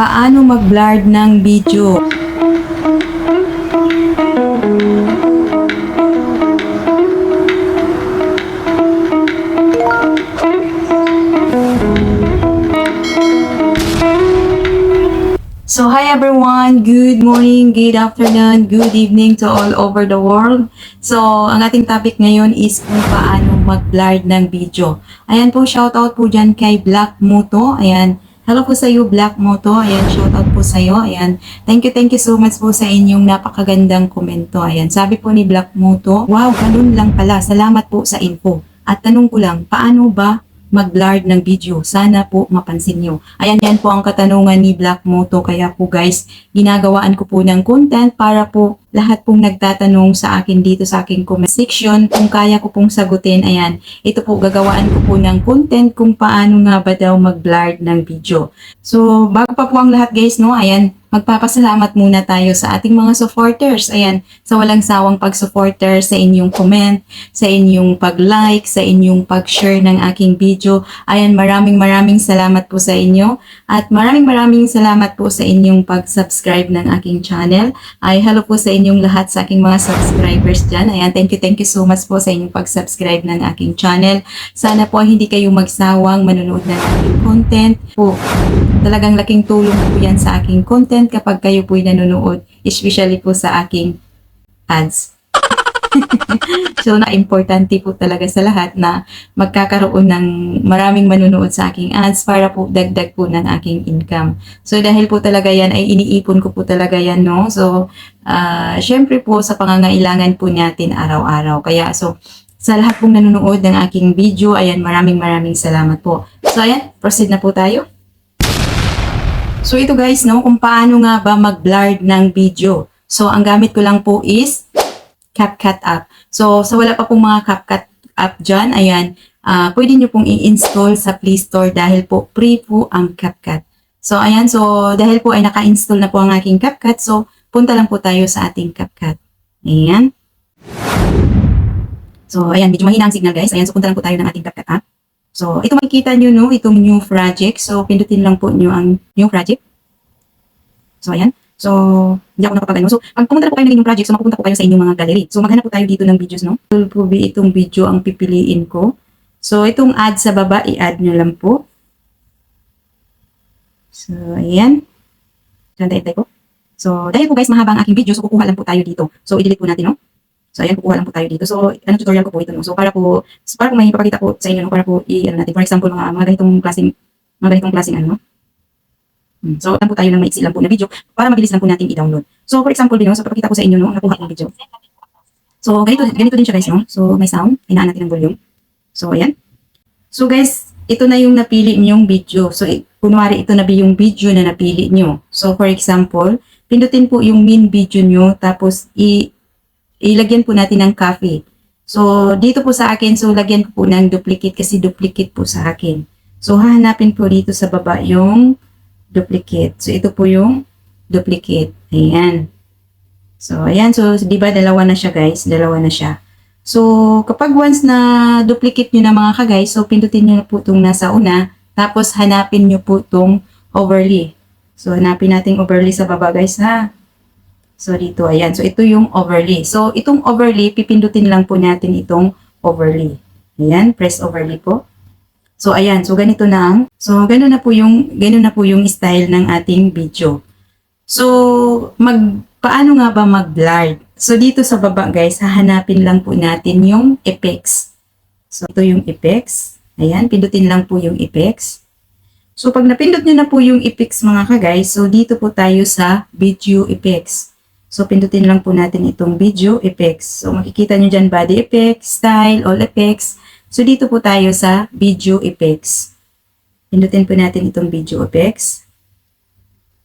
Paano mag-blurred ng video? So, hi everyone! Good morning, good afternoon, good evening to all over the world. So, ang ating topic ngayon is kung paano mag-blurred ng video. Ayan po, shoutout po dyan kay Black Moto. Ayan, hello po sa iyo, Black Moto. Ayan, shoutout po sa iyo. Ayan, thank you so much po sa inyong napakagandang komento. Ayan, sabi po ni Black Moto, wow, ganun lang pala. Salamat po sa info. At tanong ko lang, paano ba mag-blurred ng video? Sana po mapansin nyo. Ayan, yan po ang katanungan ni Black Moto. Kaya po guys, ginagawaan ko po ng content para po lahat pong nagtatanong sa akin dito sa aking comment section, kung kaya ko pong sagutin. Ayan, ito po gagawaan ko po ng content kung paano nga ba daw mag-blurred ng video. So, bago pa po ang lahat guys, no, ayan, magpapasalamat muna tayo sa ating mga supporters. Ayan, sa walang sawang pag-supporter, sa inyong comment, sa inyong pag-like, sa inyong pag-share ng aking video. Ayan, maraming salamat po sa inyo. At maraming salamat po sa inyong pag-subscribe ng aking channel. Ay, hello po sa inyong lahat, sa aking mga subscribers dyan. Ayan, thank you so much po sa inyong pag-subscribe ng aking channel. Sana po hindi kayo magsawang manonood ng aking content po. Talagang laking tulong po yan sa aking content kapag kayo po'y nanonood, especially po sa aking ads. So, na-importante po talaga sa lahat na magkakaroon ng maraming manonood sa aking ads para po dagdag po ng aking income. So, dahil po talaga yan ay iniipon ko po talaga yan, no? So, syempre po sa pangangailangan po natin araw-araw. Kaya, so, sa lahat pong nanonood ng aking video, ayan, maraming salamat po. So, ayan, proceed na po tayo. So ito guys, no, kung paano nga ba mag-blurred ng video. So ang gamit ko lang po is CapCut app. So sa wala pa pong mga CapCut app dyan, ayan, pwede nyo pong i-install sa Play Store dahil po free po ang CapCut. So ayan, so dahil po ay naka-install na po ang aking CapCut, so punta lang po tayo sa ating CapCut. Ayan. So ayan, medyo mahina ang signal guys. Ayan, so punta lang po tayo ng ating CapCut app. So, ito makikita nyo, no, itong new project. So, pindutin lang po nyo ang new project. So, ayan. So, hindi ako nakapagano. So, pag pumunta na po kayo ng inyong project, so mapupunta po kayo sa inyong mga gallery. So, maghanap po tayo dito ng videos, no. Will po be itong video ang pipiliin ko. So, itong add sa baba, i-add nyo lang po. So, ayan. So, hintay ko. So, dahil po guys, mahaba ang aking video, so kukuha lang po tayo dito. So, i-delete po natin, no. So, ayan, kukuha lang po tayo dito. So, tutorial ko po ito, no? So, para po may ipapakita po sa inyo, no? Para po, natin, for example, mga ganitong klaseng, ano, no? So, lang po tayo ng maiksi lang po na video para mabilis lang po natin i-download. So, for example, so, papakita ko sa inyo, no? Nakuha yung video. So, ganito din siya, guys, no? So, may sound. Hinaan natin ang volume. So, ayan. So, guys, ito na yung napili niyong video. So, kunwari, ito na ba yung video na napili nyo. So, for example, pindutin po yung main video nyo, tapos ilagyan po natin ng coffee. So, dito po sa akin, so lagyan ko po ng duplicate kasi duplicate po sa akin. So, hahanapin po dito sa baba yung duplicate. So, ito po yung duplicate. Ayan. So, ayan. So, di ba dalawa na siya guys? Dalawa na siya. So, kapag once na duplicate nyo na mga ka-guys, so pindutin nyo na po itong nasa una. Tapos, hanapin nyo po itong overlay. So, hanapin natin overlay sa baba guys ha. So, dito, ayan. So, ito yung overlay. So, itong overlay, pipindutin lang po natin itong overlay. Ayan, press overlay po. So, ayan. So, ganito na gano'n na po yung style ng ating video. So, paano nga ba mag-blurred? So, dito sa baba, guys, hahanapin lang po natin yung effects. So, ito yung effects. Ayan, pindutin lang po yung effects. So, pag napindot nyo na po yung effects, mga ka-guys, so, dito po tayo sa video effects. So, pindutin lang po natin itong video effects. So, makikita nyo dyan body effects, style, all effects. So, dito po tayo sa video effects. Pindutin po natin itong video effects.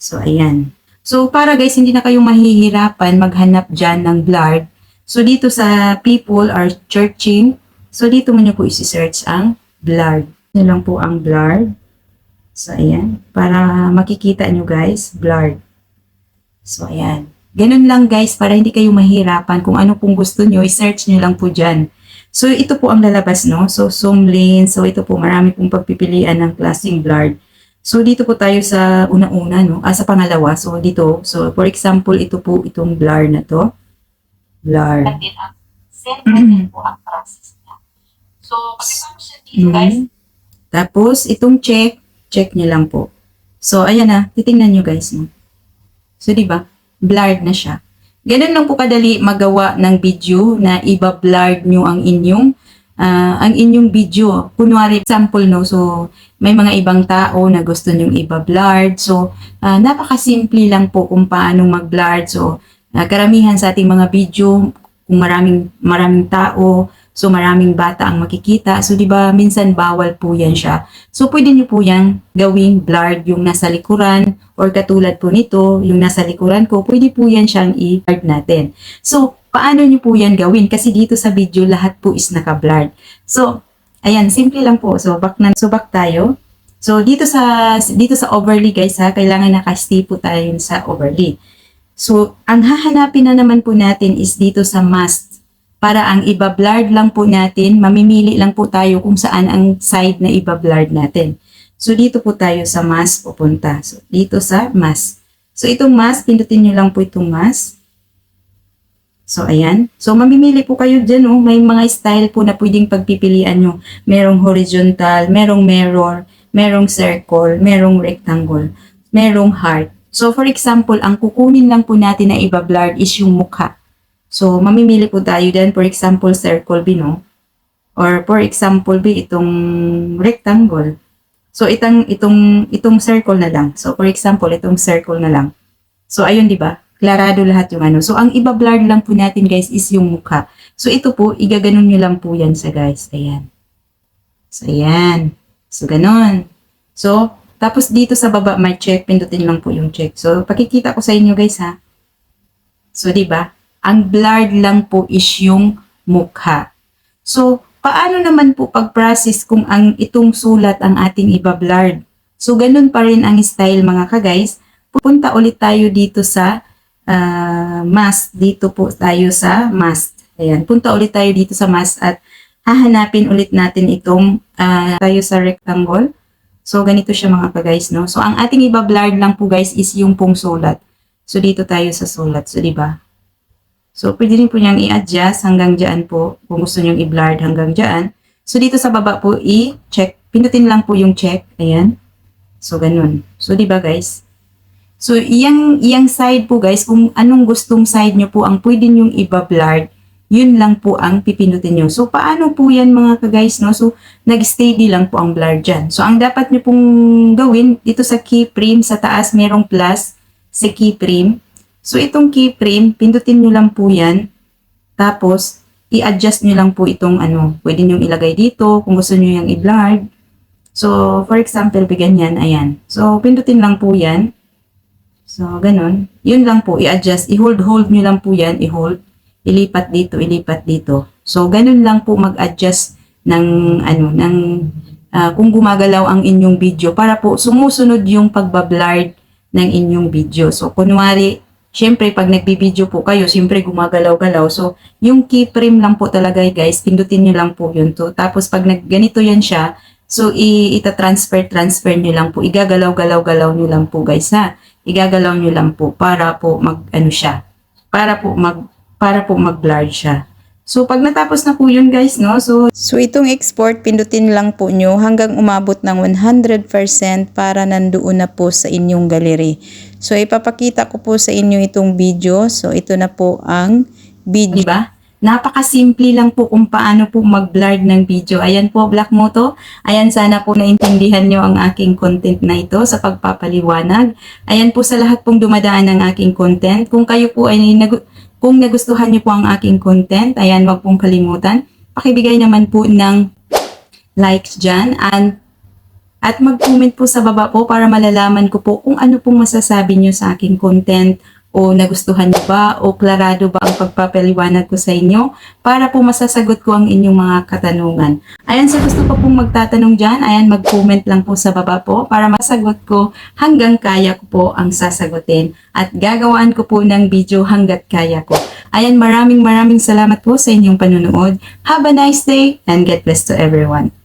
So, ayan. So, para guys, hindi na kayong mahihirapan maghanap dyan ng blurred. So, dito sa people are searching. So, dito mo nyo po isi-search ang blurred. Ito lang po ang blurred. So, ayan. Para makikita nyo guys, blurred. So, ayan. Ganun lang guys, para hindi kayo mahirapan. Kung ano pong gusto nyo, i-search nyo lang po dyan. So, ito po ang lalabas, no? So, zoom lens. So, ito po, marami pong pagpipilian ng klaseng blurred. So, dito po tayo sa una-una, no? Sa pangalawa. So, dito. So, for example, ito po, itong blur na to. Blur. And then, send natin po ang process niya. So, pagkatapos siya dito, guys, Tapos, itong check nyo lang po. So, ayan na. Titingnan nyo, guys. No? So, di ba? Blurred na siya. Ganun lang po kadali magawa ng video na iba-blurred nyo ang inyong video. Kunwari, example, no? So, may mga ibang tao na gusto nyong iba-blurred. So, napakasimple lang po kung paano mag-blurred. So, karamihan sa ating mga video, kung maraming tao, so maraming bata ang makikita. So, di ba, minsan bawal po yan siya. So, pwede nyo po yan gawing blurred yung nasa likuran or katulad po nito, yung nasa likuran ko, pwede po yan siyang i-blurred natin. So, paano nyo po yan gawin? Kasi dito sa video, lahat po is naka-blurred. So, ayan, simple lang po. So, back tayo. So, dito sa overlay, guys, ha, kailangan naka-stay po tayo sa overlay. So, ang hahanapin na naman po natin is dito sa mask. Para ang iba-blurred lang po natin, mamimili lang po tayo kung saan ang side na iba-blurred natin. So, dito po tayo sa mask pupunta. So, dito sa mask. So, itong mask, pindutin nyo lang po itong mask. So, ayan. So, mamimili po kayo dyan, oh. May mga style po na pwedeng pagpipilian nyo. Merong horizontal, merong mirror, merong circle, merong rectangle, merong heart. So, for example, ang kukunin lang po natin na iba-blurred is yung mukha. So, mamimili po tayo din, for example, circle B, no? Or for example, B, itong rectangle. So, itong circle na lang. So, for example, itong circle na lang. So, ayun, di ba? Klarado lahat yung ano. So, ang iba-blurred lang po natin, guys, is yung mukha. So, ito po, igaganon nyo lang po yan sa guys. Ayan. So, ayan. So, ganon. So, tapos dito sa baba, may check. Pindutin lang po yung check. So, pakikita ko sa inyo, guys, ha? So, di ba? Ang blurred lang po is yung mukha. So, paano naman po pag-process kung itong sulat ang ating iba-blurred? So, ganun pa rin ang style mga ka-guys. Pupunta ulit tayo dito sa mask. Dito po tayo sa mask. Ayan, punta ulit tayo dito sa mask at hahanapin ulit natin itong tayo sa rectangle. So, ganito siya mga ka-guys, no? So, ang ating iba-blurred lang po guys is yung pong sulat. So, dito tayo sa sulat. So, di ba? So, pwede rin po niyang i-adjust hanggang dyan po. Kung gusto niyong i-blurred hanggang dyan. So, dito sa baba po, i-check. Pindutin lang po yung check. Ayan. So, ganun. So, di ba guys? So, iyang side po guys, kung anong gustong side nyo po ang pwede niyong iba-blurred, yun lang po ang pipindutin nyo. So, paano po yan mga ka-guys, no? So, nag-steady lang po ang blur dyan. So, ang dapat nyo pong gawin, dito sa keyframe, sa taas merong plus sa keyframe. So, itong keyframe, pindutin nyo lang po yan. Tapos, i-adjust nyo lang po itong pwede nyo ilagay dito kung gusto nyo yung i-blur. So, for example, bigyan yan, ayan. So, pindutin lang po yan. So, ganun. Yun lang po, i-adjust. I-hold nyo lang po yan, i-hold. Ilipat dito, ilipat dito. So, ganun lang po mag-adjust ng, kung gumagalaw ang inyong video para po sumusunod yung pagbablurred ng inyong video. So, kunwari, syempre, pag nagbibideo po kayo, syempre gumagalaw-galaw. So, yung keyframe lang po talaga guys, pindutin nyo lang po yun to. Tapos, pag ganito yan siya, so, ita-transfer nyo lang po. Igagalaw-galaw-galaw nyo lang po guys, ha? Igagalaw nyo lang po para po siya. Para po mag-blur siya. So, pag natapos na po yun guys, no? So itong export, pindutin lang po nyo hanggang umabot ng 100% para nandoon na po sa inyong gallery. So, ipapakita ko po sa inyo itong video. So, ito na po ang video. Diba? Napakasimple lang po kung paano po mag-blurred ng video. Ayan po, Black Moto. Ayan, sana po naintindihan nyo ang aking content na ito sa pagpapaliwanag. Ayan po sa lahat pong dumadaan ng aking content. Kung kayo po ay kung nagustuhan niyo po ang aking content, ayan, wag pong kalimutan. Pakibigay naman po ng likes dyan at mag-comment po sa baba po para malalaman ko po kung ano pong masasabi niyo sa aking content o nagustuhan niyo ba o klarado ba ang pagpapaliwanag ko sa inyo para po masasagot ko ang inyong mga katanungan. Ayan, sa gusto ko pong magtatanong dyan, ayan, mag-comment lang po sa baba po para masagot ko hanggang kaya ko po ang sasagutin at gagawaan ko po ng video hanggat kaya ko. Ayan, maraming salamat po sa inyong panunood. Have a nice day and God bless to everyone.